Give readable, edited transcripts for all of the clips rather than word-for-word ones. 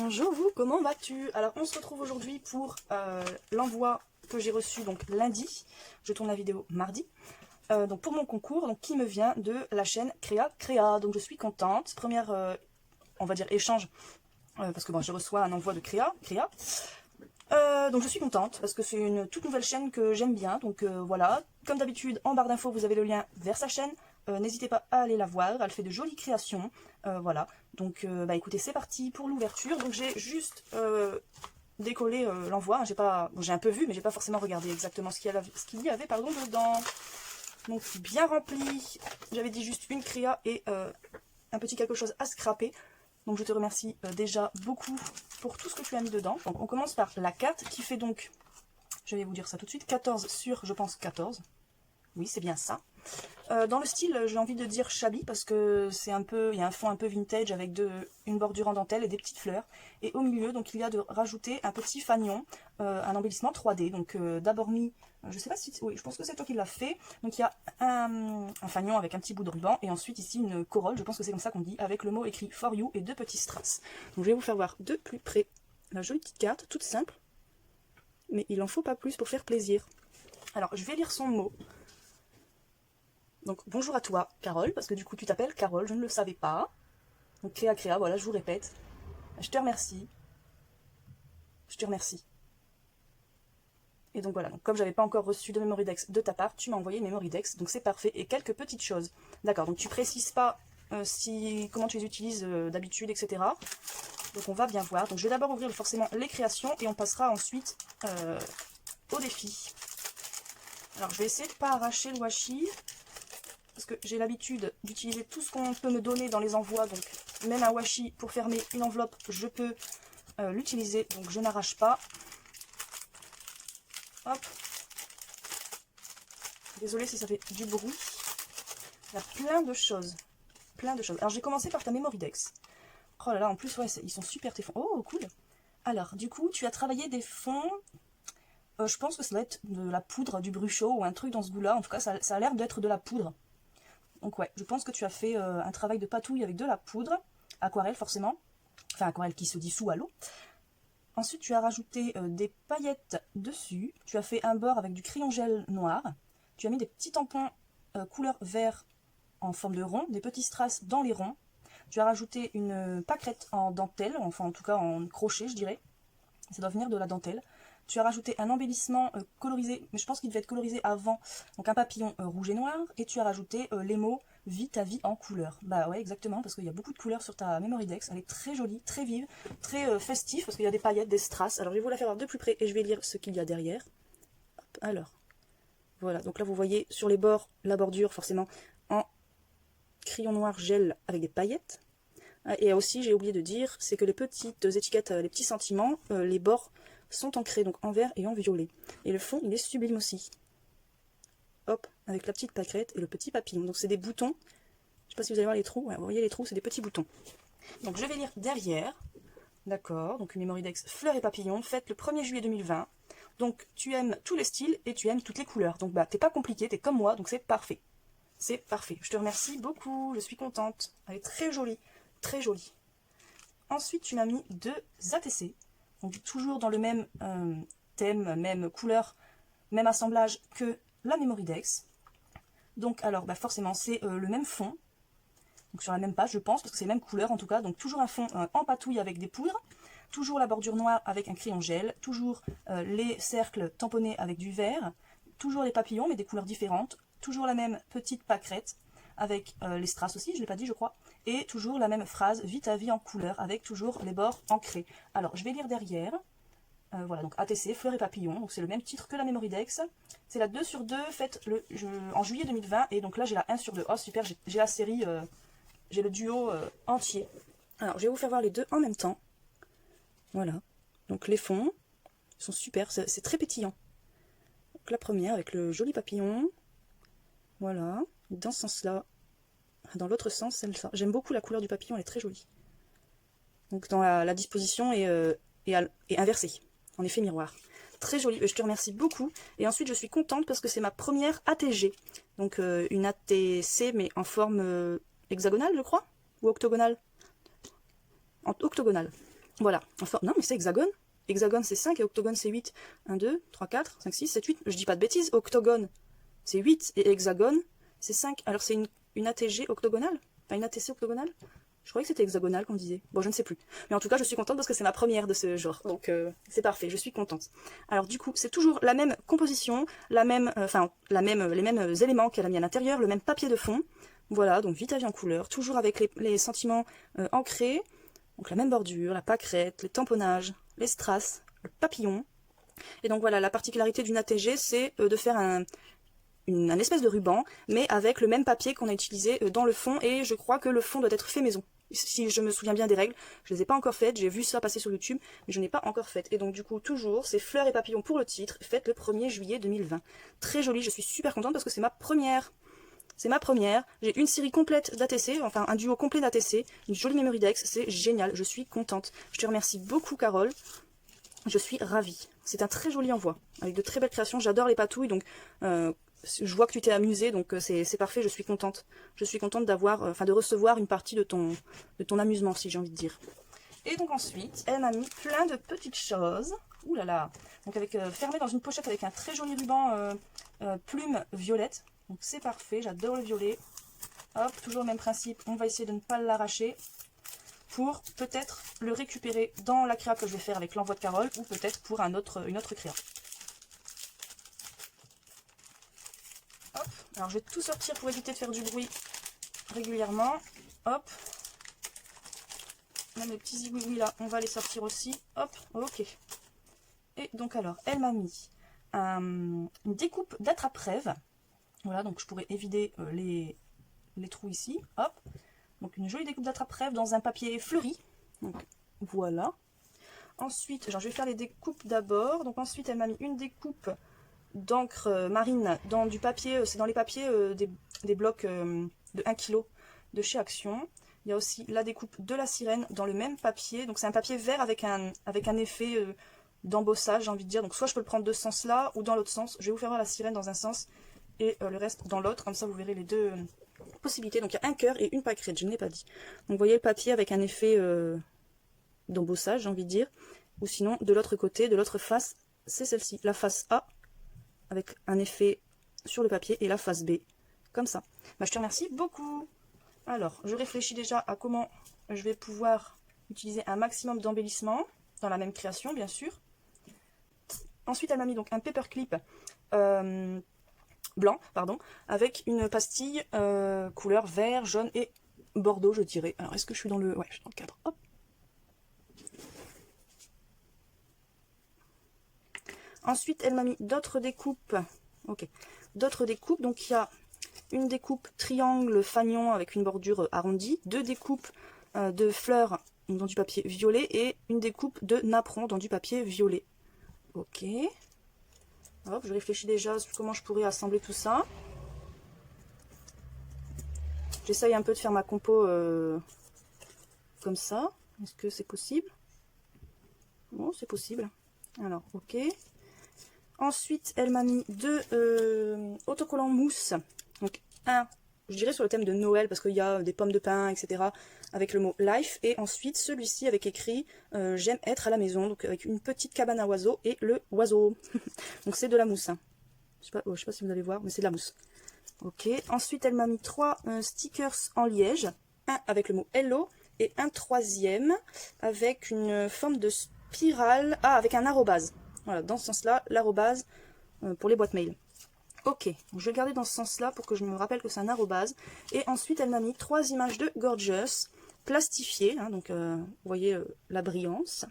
Bonjour vous, comment vas-tu? Alors on se retrouve aujourd'hui pour l'envoi que j'ai reçu donc lundi. Je tourne la vidéo mardi. Donc pour mon concours, donc qui me vient de la chaîne Créa. Donc je suis contente. Première, on va dire échange, parce que bon, je reçois un envoi de Créa. Donc je suis contente parce que c'est une toute nouvelle chaîne que j'aime bien. Donc voilà, comme d'habitude en barre d'infos vous avez le lien vers sa chaîne. N'hésitez pas à aller la voir, elle fait de jolies créations. Voilà, donc bah écoutez, c'est parti pour l'ouverture. Donc j'ai juste décollé l'envoi. J'ai un peu vu, mais j'ai pas forcément regardé exactement ce qu'il y avait pardon, dedans. Donc bien rempli. J'avais dit juste une créa et un petit quelque chose à scraper. Donc je te remercie déjà beaucoup pour tout ce que tu as mis dedans. Donc on commence par la carte qui fait donc, je vais vous dire ça tout de suite, 14 sur, je pense, 14. Oui, c'est bien ça. Dans le style, j'ai envie de dire shabby parce que c'est un peu, il y a un fond un peu vintage avec une bordure en dentelle et des petites fleurs. Et au milieu, donc il y a de rajouter un petit fanion, un embellissement 3D. Donc d'abord mis, je sais pas si, oui, je pense que c'est toi qui l'as fait. Donc il y a un fanion avec un petit bout de ruban et ensuite ici une corolle, je pense que c'est comme ça qu'on dit, avec le mot écrit for you et deux petits strass. Donc je vais vous faire voir de plus près la jolie petite carte, toute simple, mais il en faut pas plus pour faire plaisir. Alors je vais lire son mot. Donc bonjour à toi Carole, parce que du coup tu t'appelles Carole, je ne le savais pas. Donc Créa, voilà, je vous répète. Je te remercie. Je te remercie. Et donc voilà, donc, comme j'avais pas encore reçu de Mémoridex de ta part, tu m'as envoyé Mémoridex, donc c'est parfait. Et quelques petites choses. D'accord, donc tu précises pas comment tu les utilises d'habitude, etc. Donc on va bien voir. Donc je vais d'abord ouvrir forcément les créations et on passera ensuite au défi. Alors je vais essayer de pas arracher le washi. Parce que j'ai l'habitude d'utiliser tout ce qu'on peut me donner dans les envois, donc même un washi pour fermer une enveloppe, je peux l'utiliser, donc je n'arrache pas. Hop. Désolée si ça fait du bruit. Il y a plein de choses. Plein de choses. Alors j'ai commencé par ta Mémoridex. Oh là là, en plus, ouais, ils sont super tes fonds. Oh, cool. Alors, du coup, tu as travaillé des fonds. Je pense que ça doit être de la poudre, du bruchot ou un truc dans ce goût-là. En tout cas, ça a l'air d'être de la poudre. Donc ouais, je pense que tu as fait un travail de patouille avec de la poudre, aquarelle forcément, enfin aquarelle qui se dissout à l'eau. Ensuite tu as rajouté des paillettes dessus, tu as fait un bord avec du crayon gel noir, tu as mis des petits tampons couleur vert en forme de rond, des petits strass dans les ronds, tu as rajouté une pâquerette en dentelle, enfin en tout cas en crochet je dirais, ça doit venir de la dentelle. Tu as rajouté un embellissement colorisé, mais je pense qu'il devait être colorisé avant, donc un papillon rouge et noir, et tu as rajouté les mots « Vie ta vie en couleur ». Bah ouais, exactement, parce qu'il y a beaucoup de couleurs sur ta Mémoridex, elle est très jolie, très vive, très festive, parce qu'il y a des paillettes, des strass. Alors je vais vous la faire voir de plus près, et je vais lire ce qu'il y a derrière. Hop, alors, voilà, donc là vous voyez sur les bords, la bordure forcément en crayon noir gel avec des paillettes. Et aussi, j'ai oublié de dire, c'est que les petites étiquettes, les petits sentiments, les bords sont ancrés, donc en vert et en violet. Et le fond, il est sublime aussi. Hop, avec la petite pâquerette et le petit papillon. Donc c'est des boutons. Je sais pas si vous allez voir les trous. Ouais, vous voyez les trous, c'est des petits boutons. Donc je vais lire derrière. D'accord, donc une Mémoridex fleurs et papillons, faite le 1er juillet 2020. Donc tu aimes tous les styles et tu aimes toutes les couleurs. Donc bah t'es pas compliqué, t'es comme moi, donc c'est parfait. C'est parfait. Je te remercie beaucoup, je suis contente. Elle est très jolie, très jolie. Ensuite, tu m'as mis deux ATC. Donc toujours dans le même thème, même couleur, même assemblage que la Mémoridex. Donc alors bah forcément c'est le même fond, donc sur la même page je pense, parce que c'est la même couleur en tout cas, donc toujours un fond en patouille avec des poudres, toujours la bordure noire avec un crayon gel, toujours les cercles tamponnés avec du vert, toujours les papillons mais des couleurs différentes, toujours la même petite pâquerette, avec les strass aussi, je ne l'ai pas dit je crois, et toujours la même phrase, vie ta vie en couleur, avec toujours les bords ancrés. Alors je vais lire derrière, voilà, donc ATC, fleurs et papillons, donc c'est le même titre que la Mémoridex, c'est la 2 sur 2 faite en juillet 2020, et donc là j'ai la 1 sur 2, oh super, j'ai la série, j'ai le duo entier. Alors je vais vous faire voir les deux en même temps, voilà, donc les fonds sont super, c'est très pétillant. Donc la première avec le joli papillon, voilà, dans ce sens-là, dans l'autre sens, celle-là. J'aime beaucoup la couleur du papillon, elle est très jolie. Donc dans la disposition est inversée, en effet miroir. Très jolie, je te remercie beaucoup. Et ensuite je suis contente parce que c'est ma première ATG. Donc une ATC mais en forme hexagonale je crois, ou octogonale. En octogonale. Voilà. Enfin, non, mais c'est hexagone. Hexagone, c'est 5 et octogone, c'est 8. 1, 2, 3, 4, 5, 6, 7, 8. Je dis pas de bêtises. Octogone, c'est 8 et hexagone, c'est 5. Alors, c'est une ATG octogonale? Enfin, une ATC octogonale? Je croyais que c'était hexagonal qu'on disait. Bon, je ne sais plus. Mais en tout cas, je suis contente parce que c'est ma première de ce genre. Donc, c'est parfait, je suis contente. Alors, du coup, c'est toujours la même composition, les mêmes éléments qu'elle a mis à l'intérieur, le même papier de fond. Voilà, donc Vita vie en couleur, toujours avec les sentiments ancrés. Donc, la même bordure, la pâquerette, les tamponnages, les strass, le papillon. Et donc, voilà, la particularité d'une ATG, c'est de faire un espèce de ruban, mais avec le même papier qu'on a utilisé dans le fond. Et je crois que le fond doit être fait maison. Si je me souviens bien des règles, je les ai pas encore faites, j'ai vu ça passer sur YouTube, mais je n'ai pas encore faites. Et donc du coup, toujours, c'est fleurs et papillons pour le titre, faites le 1er juillet 2020. Très joli, je suis super contente parce que c'est ma première. C'est ma première. J'ai une série complète d'ATC, enfin un duo complet d'ATC, une jolie memory dex, c'est génial, je suis contente. Je te remercie beaucoup Carole, je suis ravie. C'est un très joli envoi, avec de très belles créations, j'adore les patouilles, donc je vois que tu t'es amusée, donc c'est parfait, je suis contente. Je suis contente d'avoir, de recevoir une partie de ton amusement, si j'ai envie de dire. Et donc ensuite, elle m'a mis plein de petites choses. Ouh là là. Donc avec fermé dans une pochette avec un très joli ruban plume violette. Donc c'est parfait, j'adore le violet. Hop, toujours le même principe, on va essayer de ne pas l'arracher pour peut-être le récupérer dans la créa que je vais faire avec l'envoi de Carole ou peut-être pour une autre créa. Hop, alors je vais tout sortir pour éviter de faire du bruit régulièrement. Hop. Même les petits zigouigouis là, on va les sortir aussi. Hop, ok. Et donc alors, elle m'a mis une découpe d'attrape-rêve. Voilà, donc je pourrais évider les trous ici. Hop. Donc une jolie découpe d'attrape-rêve dans un papier fleuri. Donc voilà. Ensuite, genre, je vais faire les découpes d'abord. Donc ensuite, elle m'a mis une découpe d'encre marine dans du papier. C'est dans les papiers des blocs de 1 kg de chez Action. Il y a aussi la découpe de la sirène dans le même papier. Donc c'est un papier vert avec un effet d'embossage, j'ai envie de dire. Donc soit je peux le prendre de ce sens-là ou dans l'autre sens. Je vais vous faire voir la sirène dans un sens et le reste dans l'autre. Comme ça, vous verrez les deux possibilités. Donc il y a un cœur et une pâquerette, je ne l'ai pas dit. Donc vous voyez le papier avec un effet d'embossage, j'ai envie de dire. Ou sinon, de l'autre côté, de l'autre face, c'est celle-ci. La face A avec un effet sur le papier et la face B. Comme ça. Bah, je te remercie beaucoup. Alors, je réfléchis déjà à comment je vais pouvoir utiliser un maximum d'embellissement dans la même création, bien sûr. Ensuite, elle m'a mis donc un paperclip blanc, pardon, avec une pastille couleur vert, jaune et bordeaux, je dirais. Alors, est-ce que je suis dans le... Ouais, je suis dans le cadre. Hop. Ensuite, elle m'a mis d'autres découpes. Ok. D'autres découpes. Donc, il y a une découpe triangle fanion avec une bordure arrondie, deux découpes de fleurs dans du papier violet et une découpe de napperon dans du papier violet. Ok. Hop, je réfléchis déjà sur comment je pourrais assembler tout ça. J'essaye un peu de faire ma compo comme ça. Est-ce que c'est possible? Bon, c'est possible. Alors, ok. Ensuite, elle m'a mis deux autocollants mousse. Donc, un, je dirais sur le thème de Noël, parce qu'il y a des pommes de pin, etc. avec le mot life. Et ensuite, celui-ci avec écrit j'aime être à la maison. Donc, avec une petite cabane à oiseaux et le oiseau. Donc, c'est de la mousse. Hein. Je sais pas si vous allez voir, mais c'est de la mousse. Ok. Ensuite, elle m'a mis trois stickers en liège. Un avec le mot hello et un troisième avec une forme de spirale. Ah, avec un arrobase. Voilà, dans ce sens-là, l'arrobase pour les boîtes mail. Ok, donc je vais le garder dans ce sens-là pour que je me rappelle que c'est un arrobase. Et ensuite, elle m'a mis trois images de Gorgeous plastifiées. Hein, donc, vous voyez la brillance.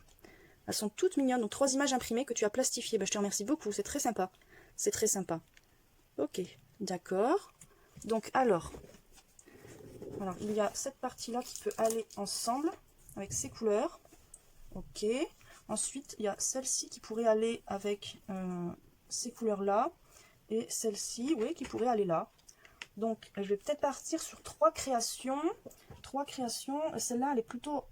Elles sont toutes mignonnes. Donc, trois images imprimées que tu as plastifiées. Ben, je te remercie beaucoup, c'est très sympa. C'est très sympa. Ok, d'accord. Donc, alors, il y a cette partie-là qui peut aller ensemble avec ces couleurs. Ok. Ensuite, il y a celle-ci qui pourrait aller avec ces couleurs-là. Et celle-ci, oui, qui pourrait aller là. Donc, je vais peut-être partir sur trois créations. Celle-là, elle est plutôt...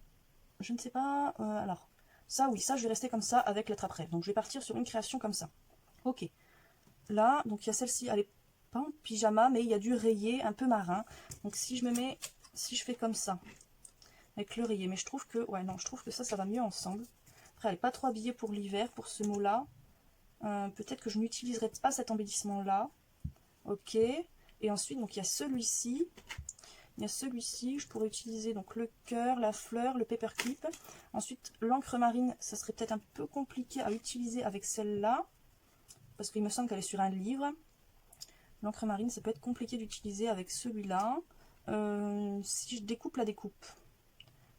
Je ne sais pas... alors, ça, oui, ça, je vais rester comme ça avec l'attrape-rêve. Donc, je vais partir sur une création comme ça. Ok. Là, donc, il y a celle-ci. Elle est pas en pyjama, mais il y a du rayé un peu marin. Donc, si je fais comme ça, avec l'oreiller. Mais je trouve que, ouais, non, je trouve que ça va mieux ensemble. Après, elle n'est pas trop habillée pour l'hiver, pour ce mot-là. Peut-être que je n'utiliserai pas cet embellissement-là. Ok. Et ensuite, donc il y a celui-ci. Il y a celui-ci, je pourrais utiliser donc le cœur, la fleur, le paperclip. Ensuite, l'encre marine, ça serait peut-être un peu compliqué à utiliser avec celle-là. Parce qu'il me semble qu'elle est sur un livre. L'encre marine, ça peut être compliqué d'utiliser avec celui-là. Si je découpe la découpe,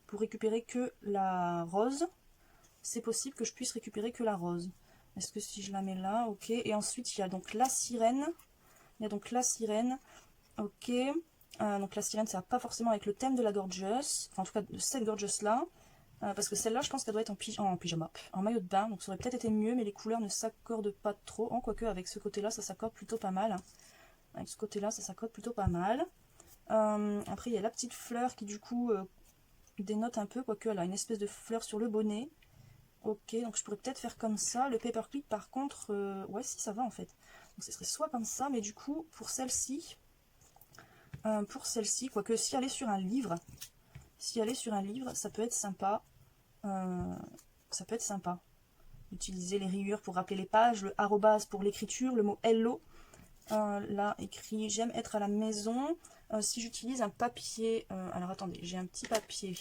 pour récupérer que la rose, c'est possible que je puisse récupérer que la rose. Est-ce que si je la mets là, ok. Et ensuite, il y a donc la sirène. Il y a donc la sirène, ok. Donc la sirène, ça va pas forcément avec le thème de la gorgeous. Enfin, en tout cas, de cette gorgeous-là. Parce que celle-là, je pense qu'elle doit être en pyjama, en maillot de bain. Donc ça aurait peut-être été mieux, mais les couleurs ne s'accordent pas trop. Quoique, avec ce côté-là, ça s'accorde plutôt pas mal. Avec ce côté-là, ça s'accorde plutôt pas mal. Après, il y a la petite fleur qui, du coup, dénote un peu. Quoique, elle a une espèce de fleur sur le bonnet. Ok, donc je pourrais peut-être faire comme ça. Le paperclip, par contre, ouais, si, ça va, en fait. Donc ce serait soit comme ça, mais du coup, pour celle-ci, quoique si elle est sur un livre, ça peut être sympa. Ça peut être sympa. Utiliser les rayures pour rappeler les pages, le arrobase pour l'écriture, le mot hello. Là, écrit j'aime être à la maison. Si j'utilise un papier, alors attendez, j'ai un petit papier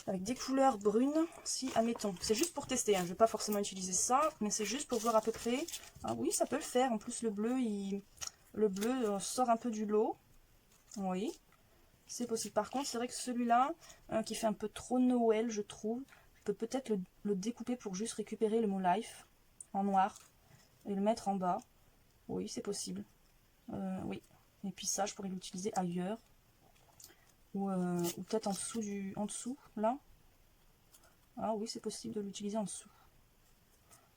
avec des couleurs brunes. Si, admettons, c'est juste pour tester, hein, je ne vais pas forcément utiliser ça, mais c'est juste pour voir à peu près. Ah oui, ça peut le faire. En plus, le bleu sort un peu du lot. Oui, c'est possible. Par contre, c'est vrai que celui-là, qui fait un peu trop Noël, je trouve, je peux peut-être le découper pour juste récupérer le mot life en noir et le mettre en bas. Oui, c'est possible. Oui. Et puis ça, je pourrais l'utiliser ailleurs. Ou peut-être en dessous, là. Ah oui, c'est possible de l'utiliser en dessous.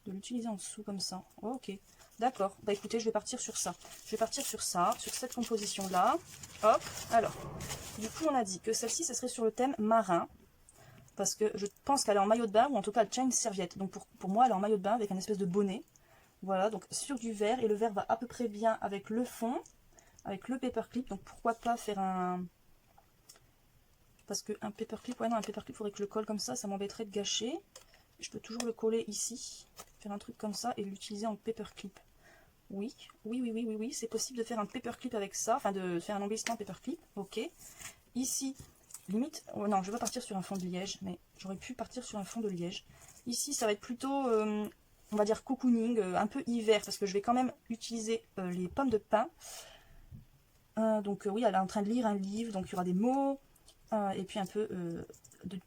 De l'utiliser en dessous comme ça. Oh, ok. D'accord. Bah écoutez, je vais partir sur ça. Je vais partir sur ça, sur cette composition-là. Hop. Alors, du coup, on a dit que celle-ci, ce serait sur le thème marin. Parce que je pense qu'elle est en maillot de bain, ou en tout cas, elle tient une serviette. Donc pour moi, elle est en maillot de bain avec un espèce de bonnet. Voilà, donc sur du vert. Et le vert va à peu près bien avec le fond, avec le paperclip. Donc pourquoi pas faire un... Parce qu'un paperclip, ouais non, un paperclip, il faudrait que je le colle comme ça m'embêterait de gâcher. Je peux toujours le coller ici, faire un truc comme ça et l'utiliser en paperclip. Oui, oui, c'est possible de faire un paperclip avec ça, enfin de faire un embellissement paperclip, ok. Ici, limite, oh non, je vais partir sur un fond de liège, mais j'aurais pu partir sur un fond de liège. Ici, ça va être plutôt, on va dire cocooning, un peu hiver, parce que je vais quand même utiliser les pommes de pin. Donc oui, elle est en train de lire un livre, donc il y aura des mots, et puis un peu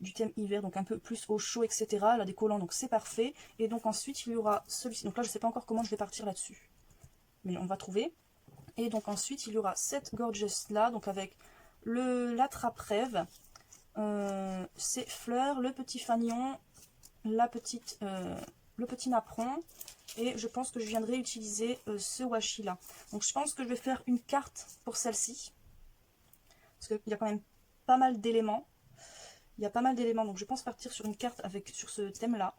du thème hiver, donc un peu plus au chaud, etc. Là, des collants, donc c'est parfait. Et donc ensuite, il y aura celui-ci. Donc là, je ne sais pas encore comment je vais partir là-dessus, mais on va trouver. Et donc ensuite, il y aura cette gorgeous-là, donc avec l'attrape-rêve, ces fleurs, le petit fanion, le petit napperon. Et je pense que je viendrai utiliser ce washi là. Donc je pense que je vais faire une carte pour celle-ci. Parce qu'il y a quand même pas mal d'éléments. Il y a pas mal d'éléments. Donc je pense partir sur une carte sur ce thème-là.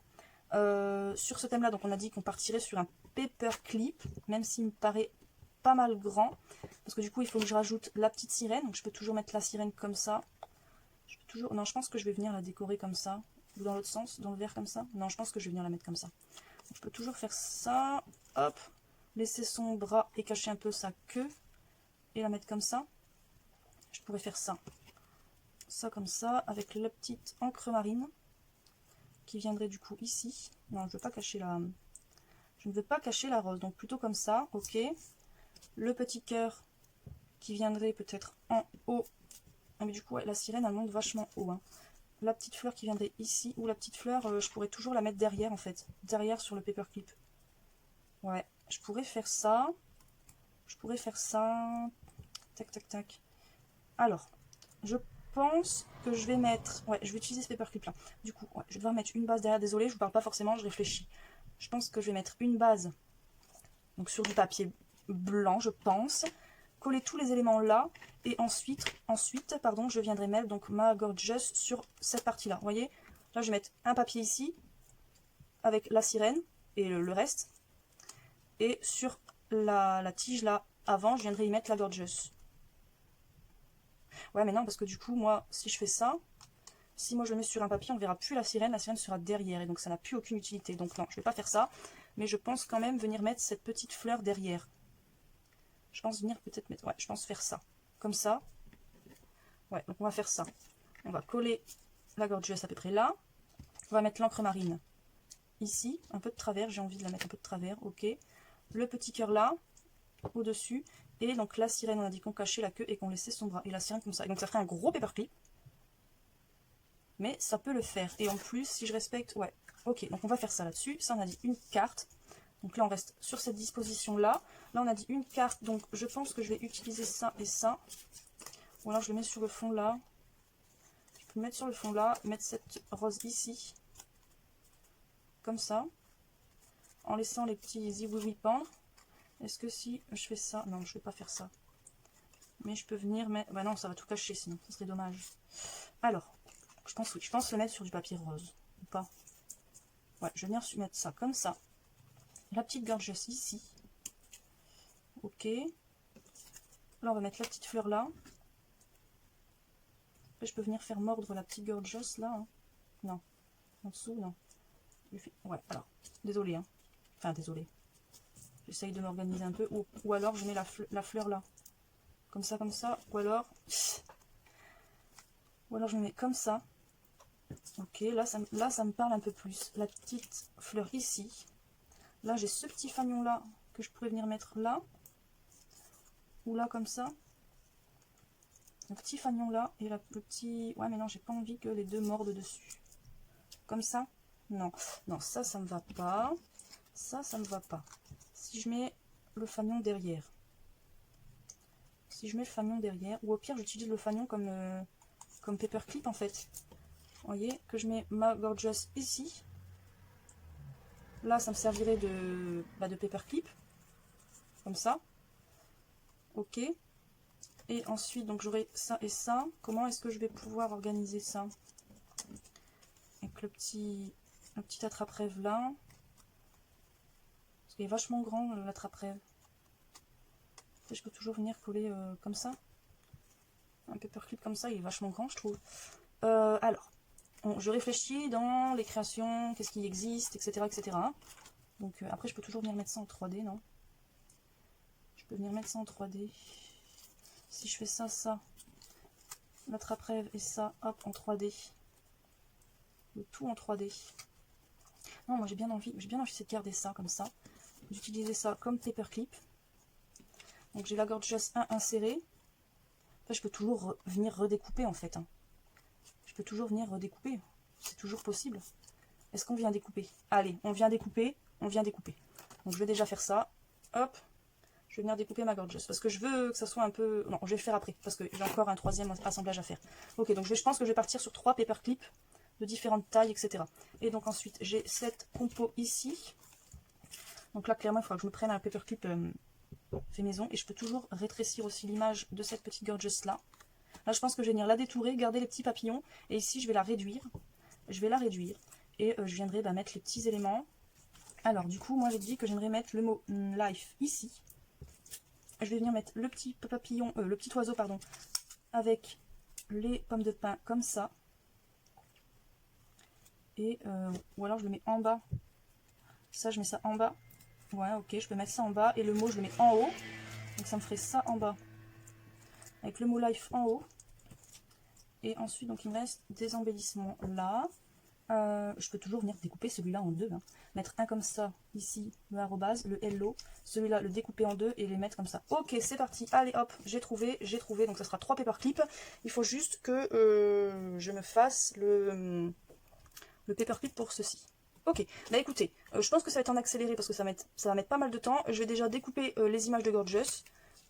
Sur ce thème-là, donc on a dit qu'on partirait sur un paperclip. Même s'il me paraît pas mal grand. Parce que du coup, il faut que je rajoute la petite sirène. Donc je peux toujours mettre la sirène comme ça. Non, je pense que je vais venir la décorer comme ça. Ou dans l'autre sens, dans le vert comme ça. Non, je pense que je vais venir la mettre comme ça. Je peux toujours faire ça, hop, laisser son bras et cacher un peu sa queue et la mettre comme ça. Je pourrais faire ça comme ça, avec la petite encre marine qui viendrait du coup ici. Non, je ne veux pas cacher la rose, donc plutôt comme ça, ok. Le petit cœur qui viendrait peut-être en haut. Ah, mais du coup, ouais, la sirène elle monte vachement haut, hein. La petite fleur qui viendrait ici, ou la petite fleur, je pourrais toujours la mettre derrière en fait, derrière sur le paperclip. Ouais, je pourrais faire ça. Tac, tac, tac. Alors, je pense que je vais mettre... Ouais, je vais utiliser ce paperclip là. Du coup, ouais, je vais devoir mettre une base derrière. Désolée, je vous parle pas forcément, je réfléchis. Je pense que je vais mettre une base, donc sur du papier blanc, je pense. Coller tous les éléments là. Et ensuite, pardon, je viendrai mettre donc ma gorgeous sur cette partie-là. Vous voyez, là, je vais mettre un papier ici, avec la sirène et le reste. Et sur la tige là, avant, je viendrai y mettre la gorgeous. Ouais, mais non, parce que du coup, moi, si je fais ça, si moi je le mets sur un papier, on verra plus la sirène sera derrière, et donc ça n'a plus aucune utilité. Donc non, je vais pas faire ça, mais je pense quand même venir mettre cette petite fleur derrière. Je pense venir peut-être mettre, ouais, je pense faire ça, comme ça. Ouais, donc on va faire ça. On va coller la gorgeous à peu près là. On va mettre l'encre marine ici, un peu de travers, j'ai envie de la mettre un peu de travers, ok. Le petit cœur là, au-dessus, et donc la sirène, on a dit qu'on cachait la queue et qu'on laissait son bras, et la sirène comme ça. Et donc ça ferait un gros paperclip, mais ça peut le faire. Et en plus, si je respecte, ouais, ok, donc on va faire ça là-dessus. Ça, on a dit une carte. Donc là, on reste sur cette disposition-là. Là, on a dit une carte, donc je pense que je vais utiliser ça et ça. Ou alors je le mets sur le fond là. Je peux le mettre sur le fond là, mettre cette rose ici, comme ça, en laissant les petits zibouzouis pendre. Est-ce que si je fais ça, non, je vais pas faire ça. Mais je peux venir mettre, bah non, ça va tout cacher sinon, ce serait dommage. Alors, je pense oui, je pense le mettre sur du papier rose, ou pas. Ouais, je vais venir mettre ça comme ça. La petite gorgeous ici. Ok. Là, on va mettre la petite fleur là. Après, je peux venir faire mordre la petite gorgeous là. Hein. Non. En dessous, non. Ouais, alors. Désolé. Hein. Enfin, désolé. J'essaye de m'organiser un peu. Ou alors, je mets la fleur là. Comme ça, comme ça. Ou alors... Ou alors, je me mets comme ça. Ok, là, ça me parle un peu plus. La petite fleur ici. Là, j'ai ce petit fanion là que je pourrais venir mettre là. Ou là, comme ça. Le petit fanion là. Et le petit... Ouais, mais non, j'ai pas envie que les deux mordent dessus. Comme ça. Non. Non, ça me va pas. Ça me va pas. Si je mets le fanion derrière. Si je mets le fanion derrière. Ou au pire, j'utilise le fanion comme paperclip en fait. Vous voyez que je mets ma gorgeous ici. Là, ça me servirait de paperclip. Comme ça. Ok. Et ensuite, donc j'aurai ça et ça. Comment est-ce que je vais pouvoir organiser ça? Avec le petit attrape-rêve là. Parce qu'il est vachement grand l'attrape-rêve. Je peux toujours venir coller comme ça. Un paperclip comme ça, il est vachement grand, je trouve. Alors, bon, je réfléchis dans les créations, qu'est-ce qui existe, etc. etc. Donc après, je peux toujours venir mettre ça en 3D, non? Je peux venir mettre ça en 3D. Si je fais ça, ça, l'attrape-rêve et ça, hop, en 3D. Le tout en 3D. Non, moi j'ai bien envie de garder ça comme ça. D'utiliser ça comme paperclip. Donc j'ai la gorgeous 1 insérée. Après, je peux toujours venir redécouper en fait. Hein. Je peux toujours venir redécouper. C'est toujours possible. Est-ce qu'on vient découper? Allez, on vient découper. On vient découper. Donc je vais déjà faire ça. Hop. Je vais venir découper ma gorgeous. Parce que je veux que ça soit un peu... Non, je vais le faire après. Parce que j'ai encore un troisième assemblage à faire. Ok, donc je pense que je vais partir sur 3 paperclips de différentes tailles, etc. Et donc ensuite, j'ai cette compo ici. Donc là, clairement, il faudra que je me prenne un paperclip fait maison. Et je peux toujours rétrécir aussi l'image de cette petite gorgeous là. Là, je pense que je vais venir la détourer, garder les petits papillons. Et ici, je vais la réduire. Je vais la réduire. Et je viendrai mettre les petits éléments. Alors, du coup, moi, j'ai dit que j'aimerais mettre le mot life ici. Je vais venir mettre le petit papillon, le petit oiseau, pardon, avec les pommes de pin comme ça. Et, ou alors, je le mets en bas. Ça, je mets ça en bas. Ouais, ok, je peux mettre ça en bas. Et le mot, je le mets en haut. Donc, ça me ferait ça en bas. Avec le mot life en haut. Et ensuite, donc il me reste des embellissements là. Je peux toujours venir découper celui-là en deux. Hein. Mettre un comme ça, ici, le arrobase, le hello. Celui-là, le découper en deux et les mettre comme ça. Ok, c'est parti. Allez, hop, j'ai trouvé. Donc ça sera 3 paperclips. Il faut juste que je me fasse le paperclip pour ceci. Ok, bah écoutez, je pense que ça va être en accéléré parce que ça va mettre pas mal de temps. Je vais déjà découper les images de Gorgeous,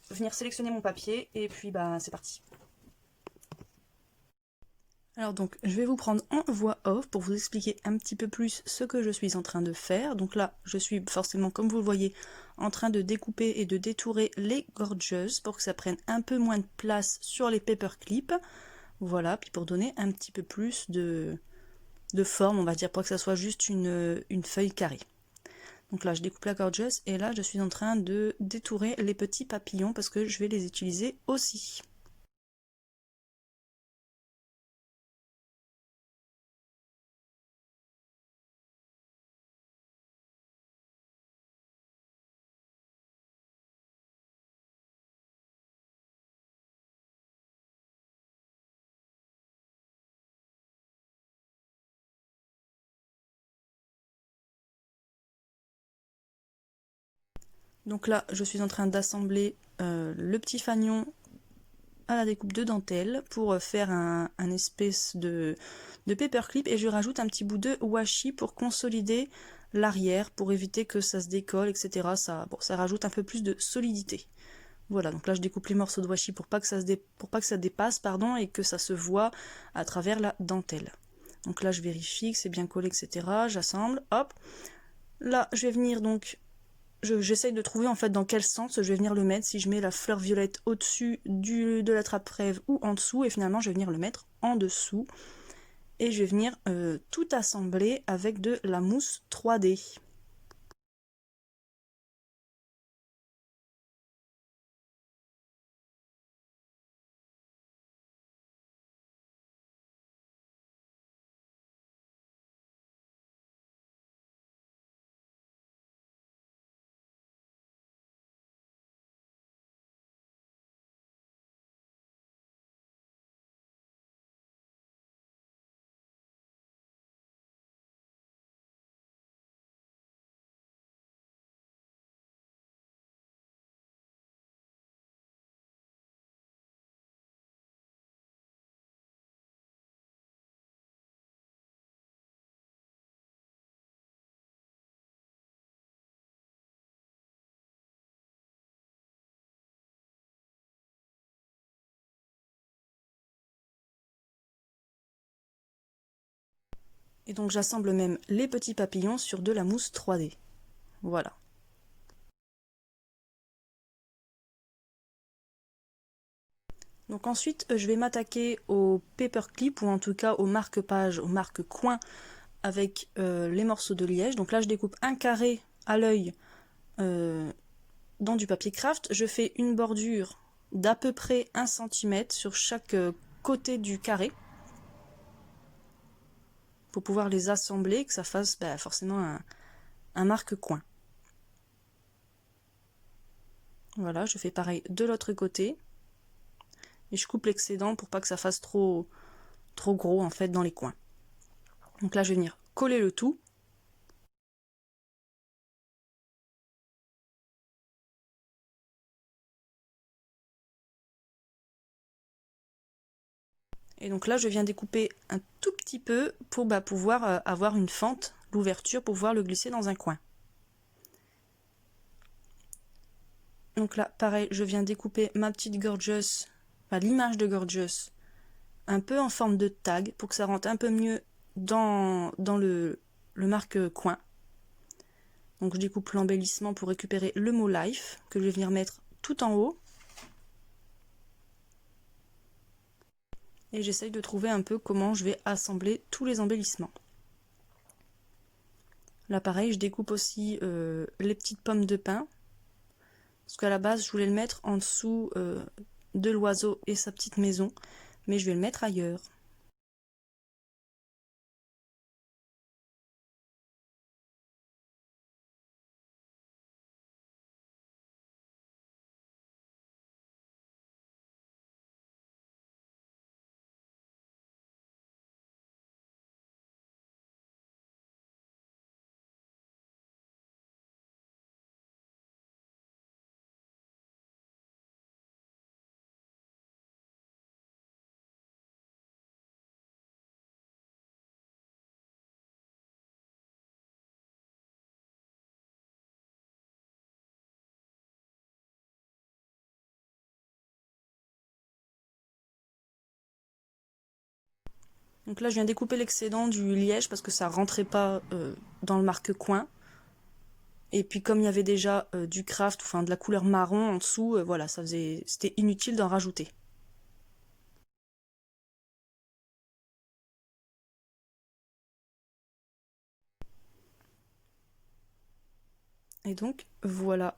venir sélectionner mon papier et puis bah c'est parti. Alors donc, je vais vous prendre en voix off pour vous expliquer un petit peu plus ce que je suis en train de faire. Donc là, je suis forcément, comme vous le voyez, en train de découper et de détourer les Gorgeous pour que ça prenne un peu moins de place sur les paperclips. Voilà, puis pour donner un petit peu plus de forme, on va dire, pour que ça soit juste une feuille carrée. Donc là, je découpe la Gorgeous et là, je suis en train de détourer les petits papillons parce que je vais les utiliser aussi. Donc là, je suis en train d'assembler le petit fanion à la découpe de dentelle pour faire un espèce de paperclip, et je rajoute un petit bout de washi pour consolider l'arrière, pour éviter que ça se décolle, etc. Ça rajoute un peu plus de solidité. Voilà, donc là je découpe les morceaux de washi pour pas que ça dépasse, pardon, et que ça se voit à travers la dentelle. Donc là je vérifie que c'est bien collé, etc. J'assemble, hop. Là je vais venir donc, j'essaye de trouver en fait dans quel sens je vais venir le mettre, si je mets la fleur violette au-dessus de la trappe-rêve ou en dessous, et finalement je vais venir le mettre en dessous. Et je vais venir tout assembler avec de la mousse 3D. Et donc j'assemble même les petits papillons sur de la mousse 3D. Voilà. Donc ensuite, je vais m'attaquer au paperclip, ou en tout cas au marque-page, au marque-coin, avec les morceaux de liège. Donc là, je découpe un carré à l'œil dans du papier craft. Je fais une bordure d'à peu près 1 cm sur chaque côté du carré, pour pouvoir les assembler, que ça fasse forcément un marque-coin. Voilà, je fais pareil de l'autre côté. Et je coupe l'excédent pour pas que ça fasse trop gros en fait dans les coins. Donc là je vais venir coller le tout. Et donc là je viens découper un tout petit peu pour pouvoir avoir une fente, l'ouverture, pour pouvoir le glisser dans un coin. Donc là pareil, je viens découper ma petite gorgeous, l'image de gorgeous, un peu en forme de tag pour que ça rentre un peu mieux dans le marque-coin. Donc je découpe l'embellissement pour récupérer le mot life, que je vais venir mettre tout en haut. Et j'essaye de trouver un peu comment je vais assembler tous les embellissements. Là pareil, je découpe aussi les petites pommes de pin, parce qu'à la base je voulais le mettre en dessous de l'oiseau et sa petite maison, mais je vais le mettre ailleurs. Donc là je viens découper l'excédent du liège parce que ça rentrait pas dans le marque-coin. Et puis comme il y avait déjà du craft, enfin de la couleur marron en dessous, voilà, c'était inutile d'en rajouter. Et donc voilà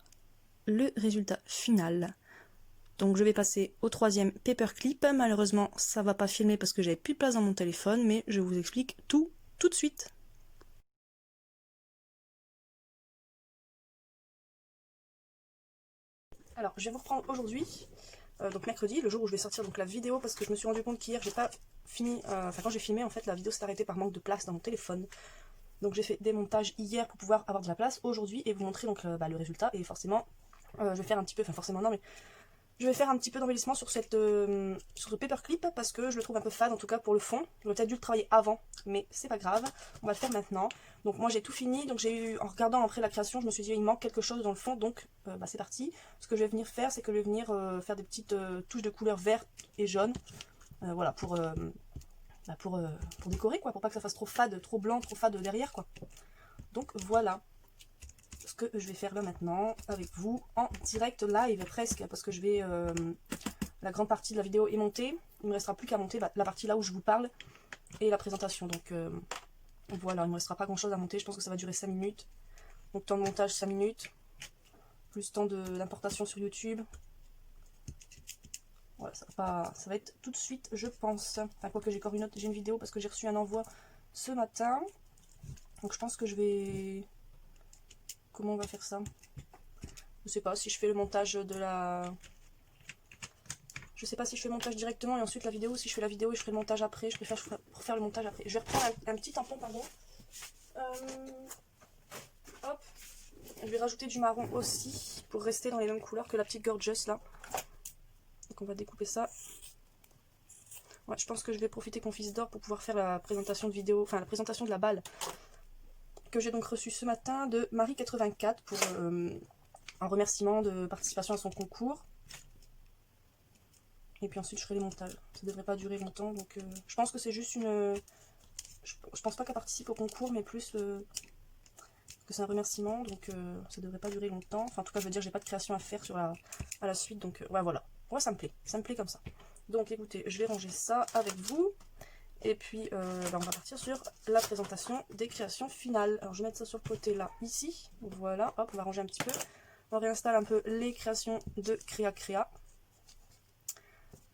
le résultat final. Donc je vais passer au troisième paperclip. Malheureusement ça va pas filmer parce que j'avais plus de place dans mon téléphone, mais je vous explique tout de suite. Alors je vais vous reprendre aujourd'hui, donc mercredi, le jour où je vais sortir donc la vidéo, parce que je me suis rendu compte qu'hier j'ai pas fini, quand j'ai filmé en fait la vidéo s'est arrêtée par manque de place dans mon téléphone. Donc j'ai fait des montages hier pour pouvoir avoir de la place aujourd'hui et vous montrer donc le résultat. Et forcément, je vais faire un petit peu, enfin forcément non mais je vais faire un petit peu d'embellissement sur sur ce paperclip parce que je le trouve un peu fade en tout cas pour le fond. J'aurais peut-être dû le travailler avant, mais c'est pas grave. On va le faire maintenant. Donc moi j'ai tout fini, donc j'ai eu, en regardant après la création, je me suis dit il manque quelque chose dans le fond, donc c'est parti. Ce que je vais venir faire, c'est que je vais venir faire des petites touches de couleur verte et jaune. Voilà, pour décorer quoi, pour pas que ça fasse trop fade, trop blanc, trop fade derrière quoi. Donc voilà ce que je vais faire là maintenant avec vous en direct live presque, parce que je vais la grande partie de la vidéo est montée, il me restera plus qu'à monter la partie là où je vous parle et la présentation. Donc voilà, il me restera pas grand chose à monter, je pense que ça va durer 5 minutes. Donc temps de montage 5 minutes, plus temps d'importation sur YouTube. Voilà, ça va être tout de suite je pense. Enfin quoi que j'ai encore j'ai une vidéo parce que j'ai reçu un envoi ce matin. Donc je pense que je vais... Comment on va faire ça? Je sais pas si je fais le montage de la... Je sais pas si je fais le montage directement et ensuite la vidéo, si je fais la vidéo et je ferai le montage après. Je préfère pour faire le montage après. Je vais reprendre un petit tampon, pardon. Hop. Je vais rajouter du marron aussi pour rester dans les mêmes couleurs que la petite Gorgeous là. Donc on va découper ça. Ouais, je pense que je vais profiter qu'on fils d'or pour pouvoir faire la présentation de vidéo, enfin la présentation de la balle que j'ai donc reçue ce matin de Marie84 pour un remerciement de participation à son concours. Et puis ensuite je ferai les montages. Ça devrait pas durer longtemps, donc je pense que c'est juste une... Je pense pas qu'elle participe au concours, mais plus que c'est un remerciement, donc ça devrait pas durer longtemps. Enfin en tout cas je veux dire, j'ai pas de création à faire sur à la suite, donc ouais voilà. Ouais, ça me plaît comme ça. Donc écoutez, je vais ranger ça avec vous. Et puis on va partir sur la présentation des créations finales. Alors je vais mettre ça sur le côté là, ici. Voilà, hop, on va ranger un petit peu. On réinstalle un peu les créations de Créa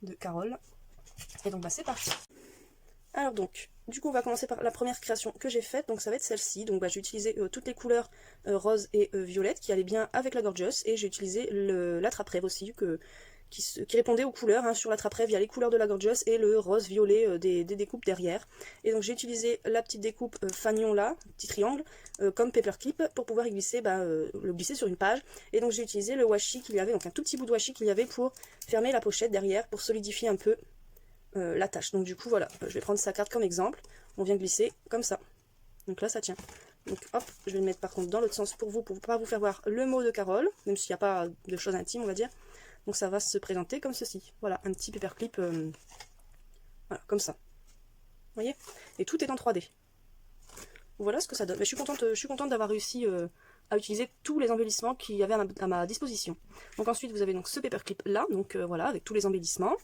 de Carole. Et donc c'est parti. Alors donc, du coup on va commencer par la première création que j'ai faite. Donc ça va être celle-ci. Donc j'ai utilisé toutes les couleurs rose et violette qui allaient bien avec la Gorgeous. Et j'ai utilisé l'attrape-rêve aussi qui répondait aux couleurs sur l'attrape-rêve. Il y a les couleurs de la Gorgeous et le rose violet des découpes derrière. Et donc j'ai utilisé la petite découpe fanion là, petit triangle, comme paperclip pour pouvoir y glisser, le glisser sur une page. Et donc j'ai utilisé le washi qu'il y avait, donc un tout petit bout de washi qu'il y avait pour fermer la pochette derrière, pour solidifier un peu la tâche. Donc du coup voilà, je vais prendre sa carte comme exemple. On vient glisser comme ça. Donc là ça tient. Donc hop, je vais le mettre par contre dans l'autre sens pour vous, pour pas vous faire voir le mot de Carole, même s'il n'y a pas de choses intimes on va dire. Donc ça va se présenter comme ceci. Voilà, un petit paperclip, voilà, comme ça. Vous voyez? Et tout est en 3D. Voilà ce que ça donne. Mais je suis contente d'avoir réussi à utiliser tous les embellissements qu'il y avait à ma disposition. Donc ensuite vous avez donc ce paperclip là, donc voilà, avec tous les embellissements.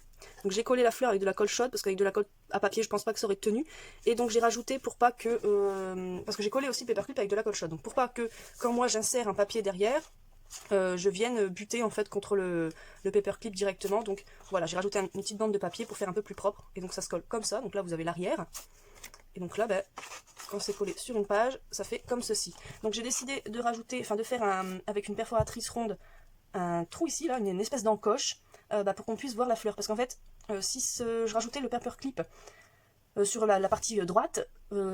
Donc j'ai collé la fleur avec de la colle chaude, parce qu'avec de la colle à papier je pense pas que ça aurait tenu. Et donc j'ai rajouté pour pas que... parce que j'ai collé aussi le paperclip avec de la colle chaude. Donc pour pas que quand moi j'insère un papier derrière, je vienne buter en fait contre le paperclip directement. Donc voilà, j'ai rajouté une petite bande de papier pour faire un peu plus propre. Et donc ça se colle comme ça. Donc là vous avez l'arrière. Et donc là, quand c'est collé sur une page, ça fait comme ceci. Donc j'ai décidé de rajouter, enfin de faire avec une perforatrice ronde, un trou ici, là, une espèce d'encoche, pour qu'on puisse voir la fleur. Parce qu'en fait, si je rajoutais le paperclip sur la partie droite,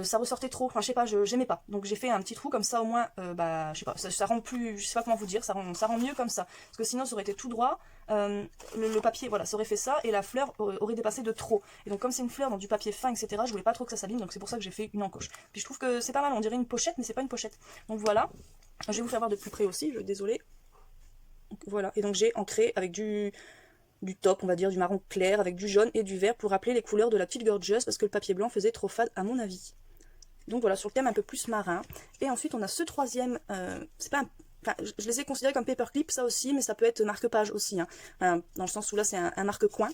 ça ressortait trop, enfin je sais pas, j'aimais pas. Donc j'ai fait un petit trou comme ça au moins, je sais pas, ça rend plus, je sais pas comment vous dire, ça rend mieux comme ça. Parce que sinon ça aurait été tout droit, le papier, voilà, ça aurait fait ça, et la fleur aurait dépassé de trop. Et donc comme c'est une fleur dans du papier fin, etc., je voulais pas trop que ça s'abîme, donc c'est pour ça que j'ai fait une encoche. Puis je trouve que c'est pas mal, on dirait une pochette, mais c'est pas une pochette. Donc voilà, je vais vous faire voir de plus près aussi, désolé. Voilà, et donc j'ai ancré avec du top, on va dire, du marron clair, avec du jaune et du vert pour rappeler les couleurs de la petite Gorgeous, parce que le papier blanc faisait trop fade à mon avis. Donc voilà, sur le thème un peu plus marin. Et ensuite on a ce troisième, c'est pas un... Enfin, je les ai considérés comme paperclip, ça aussi, mais ça peut être marque-page aussi, dans le sens où là c'est un marque-coin.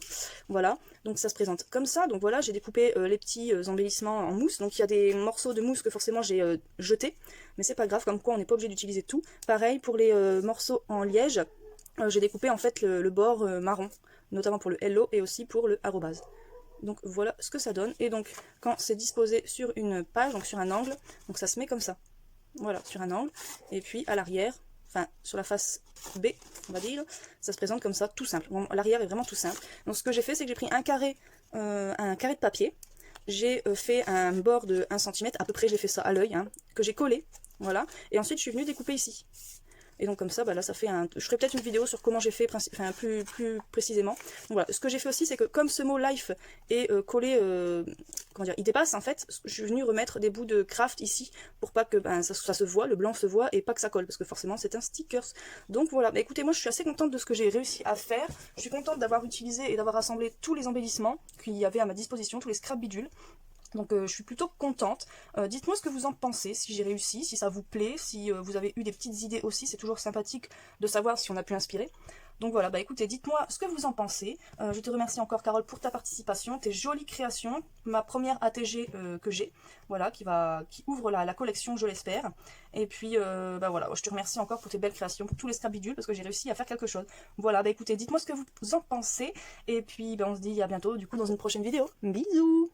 Voilà, donc ça se présente comme ça. Donc voilà, j'ai découpé les petits embellissements en mousse. Donc il y a des morceaux de mousse que forcément j'ai jetés, mais c'est pas grave, comme quoi on n'est pas obligé d'utiliser tout. Pareil pour les morceaux en liège, j'ai découpé en fait le bord marron, notamment pour le hello et aussi pour le arrobase. Donc voilà ce que ça donne. Et donc quand c'est disposé sur une page, donc sur un angle, donc ça se met comme ça. Voilà, sur un angle. Et puis à l'arrière, enfin sur la face B, on va dire, ça se présente comme ça, tout simple. Bon, l'arrière est vraiment tout simple. Donc ce que j'ai fait, c'est que j'ai pris un carré de papier. j'ai fait un bord de 1 cm, à peu près j'ai fait ça à l'œil, hein, que j'ai collé, voilà, et ensuite je suis venue découper ici. Et donc comme ça, bah là ça fait un... Je ferai peut-être une vidéo sur comment j'ai fait enfin, plus précisément. Donc voilà, ce que j'ai fait aussi, c'est que comme ce mot life est collé, comment dire, il dépasse en fait, je suis venue remettre des bouts de craft ici pour pas que ben, ça se voit, le blanc se voit et pas que ça colle, parce que forcément c'est un sticker. Donc voilà, bah, écoutez, moi je suis assez contente de ce que j'ai réussi à faire. Je suis contente d'avoir utilisé et d'avoir rassemblé tous les embellissements qu'il y avait à ma disposition, tous les scrap bidules. Donc je suis plutôt contente. Dites-moi ce que vous en pensez, si j'ai réussi, si ça vous plaît, si vous avez eu des petites idées aussi, c'est toujours sympathique de savoir si on a pu inspirer. Donc voilà, bah écoutez, dites-moi ce que vous en pensez. Je te remercie encore Carole pour ta participation, tes jolies créations, ma première ATG que j'ai, voilà, qui ouvre la collection, je l'espère. Et puis bah voilà, je te remercie encore pour tes belles créations, pour tous les scrap bidules, parce que j'ai réussi à faire quelque chose. Voilà, bah écoutez, dites-moi ce que vous en pensez, et puis bah, on se dit à bientôt du coup dans une prochaine vidéo. Bisous!